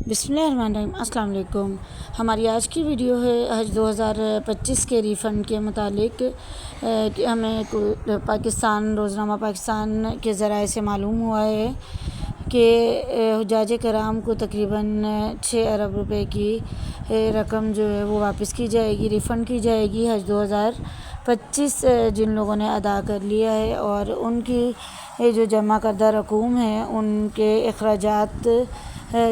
بسم اللہ الرحمن الرحیم۔ السلام علیکم۔ ہماری آج کی ویڈیو ہے حج 2025 کے ریفنڈ کے متعلق کہ ہمیں روزنامہ پاکستان کے ذرائع سے معلوم ہوا ہے کہ حجاج کرام کو تقریباً 6 ارب روپے کی رقم جو ہے وہ واپس کی جائے گی، ریفنڈ کی جائے گی۔ حج 2025 جن لوگوں نے ادا کر لیا ہے اور ان کی جو جمع کردہ رقوم ہے، ان کے اخراجات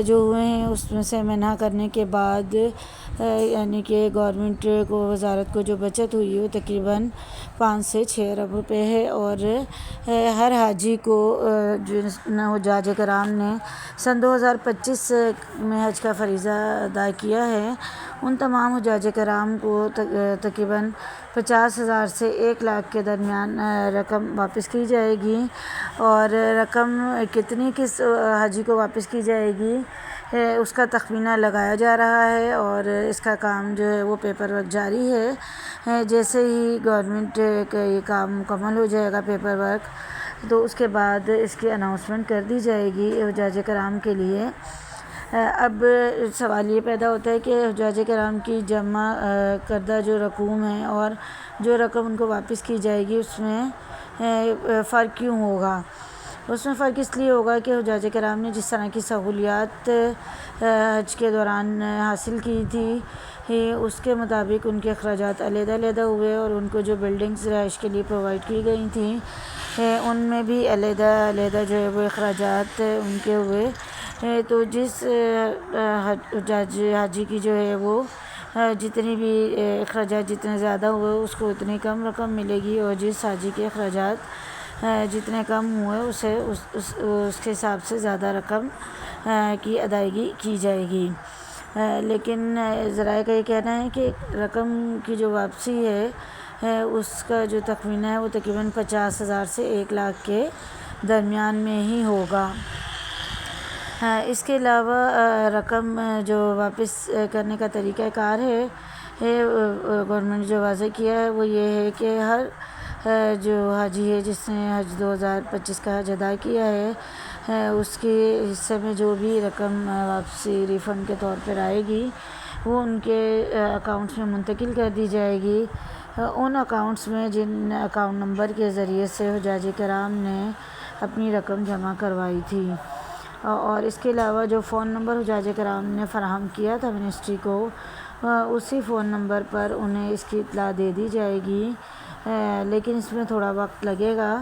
جو ہوئے ہیں اس میں سے منع کرنے کے بعد یعنی کہ گورنمنٹ کو، وزارت کو جو بچت ہوئی ہے وہ تقریباً 5 سے 6 ارب روپے ہے، اور ہر حاجی کو حجاج کرام نے سن 2025 میں حج کا فریضہ ادا کیا ہے، ان تمام حجاج کرام کو تقریباً 50,000 سے 1 لاکھ کے درمیان رقم واپس کی جائے گی۔ اور رقم کس حاجی کو واپس کی جائے گی اس کا تخمینہ لگایا جا رہا ہے، اور اس کا کام جو ہے وہ پیپر ورک جاری ہے۔ جیسے ہی گورنمنٹ کا یہ کام مکمل ہو جائے گا پیپر ورک، تو اس کے بعد اس کی اناؤنسمنٹ کر دی جائے گی حجاج کرام کے لیے۔ اب سوال یہ پیدا ہوتا ہے کہ حجاج کرام کی جمع کردہ جو رقوم ہے اور جو رقم ان کو واپس کی جائے گی اس میں فرق کیوں ہوگا؟ اس میں فرق اس لیے ہوگا کہ حجاج کرام نے جس طرح کی سہولیات حج کے دوران حاصل کی تھی اس کے مطابق ان کے اخراجات علیحدہ علیحدہ ہوئے، اور ان کو جو بلڈنگز رہائش کے لیے پرووائڈ کی گئی تھیں ان میں بھی علیحدہ علیحدہ جو ہے وہ اخراجات ان کے ہوئے۔ تو جس حاجی کی جو ہے وہ جتنی بھی اخراجات جتنے زیادہ ہوئے اس کو اتنی کم رقم ملے گی، اور جس حاجی کے اخراجات جتنے کم ہوئے اسے اس کے حساب سے زیادہ رقم کی ادائیگی کی جائے گی۔ لیکن ذرائع کا یہ کہنا ہے کہ رقم کی جو واپسی ہے اس کا جو تخمینہ ہے وہ تقریباً 50,000 سے 1 لاکھ کے درمیان میں ہی ہوگا۔ اس کے علاوہ رقم جو واپس کرنے کا طریقہ کار ہے گورنمنٹ نے جو واضح کیا ہے وہ یہ ہے کہ ہر جو حاجی ہے جس نے حج 2025 کا حج ادا کیا ہے اس کے حصے میں جو بھی رقم واپسی ریفنڈ کے طور پر آئے گی وہ ان کے اکاؤنٹس میں منتقل کر دی جائے گی، ان اکاؤنٹس میں جن اکاؤنٹ نمبر کے ذریعے سے حجاج کرام نے اپنی رقم جمع کروائی تھی۔ اور اس کے علاوہ جو فون نمبر حجاج کرام نے فراہم کیا تھا منسٹری کو، اسی فون نمبر پر انہیں اس کی اطلاع دے دی جائے گی، لیکن اس میں تھوڑا وقت لگے گا۔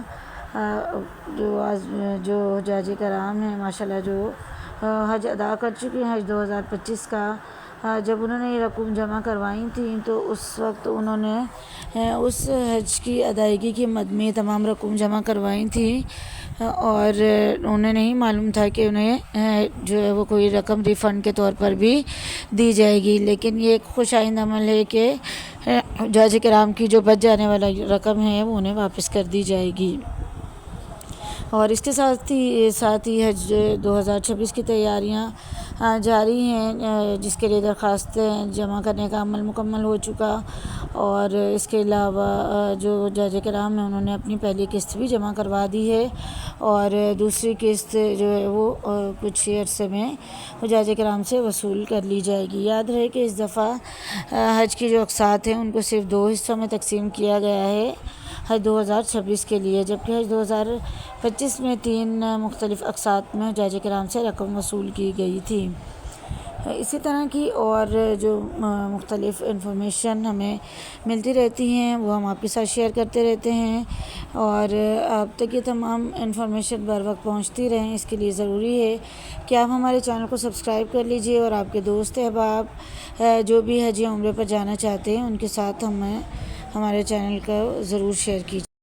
جو حجاج کرام ہیں ماشاءاللہ جو حج ادا کر چکے ہیں حج 2025 کا، جب انہوں نے یہ رقوم جمع کروائی تھیں تو اس وقت انہوں نے اس حج کی ادائیگی کی مد میں تمام رقوم جمع کروائی تھیں، اور انہیں نہیں معلوم تھا کہ انہیں جو ہے وہ کوئی رقم ریفنڈ کے طور پر بھی دی جائے گی۔ لیکن یہ ایک خوش آئند عمل ہے کہ حجاج کرام کی جو بچ جانے والا رقم ہے وہ انہیں واپس کر دی جائے گی۔ اور اس کے ساتھ ہی حج 2026 کی تیاریاں جاری ہیں، جس کے لیے درخواستیں جمع کرنے کا عمل مکمل ہو چکا، اور اس کے علاوہ جو حجاج کرام ہیں انہوں نے اپنی پہلی قسط بھی جمع کروا دی ہے، اور دوسری قسط جو ہے وہ کچھ عرصے میں حجاج کرام سے وصول کر لی جائے گی۔ یاد رہے کہ اس دفعہ حج کی جو اقساط ہیں ان کو صرف 2 حصوں میں تقسیم کیا گیا ہے حج 2026 کے لیے، جبکہ حج 2025 میں 3 مختلف اقساط میں حجاج کرام سے رقم وصول کی گئی تھی۔ اسی طرح کی اور جو مختلف انفارمیشن ہمیں ملتی رہتی ہیں وہ ہم آپ کے ساتھ شیئر کرتے رہتے ہیں، اور آپ تک یہ تمام انفارمیشن بر وقت پہنچتی رہیں اس کے لیے ضروری ہے کہ آپ ہمارے چینل کو سبسکرائب کر لیجئے، اور آپ کے دوست احباب جو بھی حج یا عمرے پر جانا چاہتے ہیں ان کے ساتھ ہمارے چینل کو ضرور شیئر کیجیے۔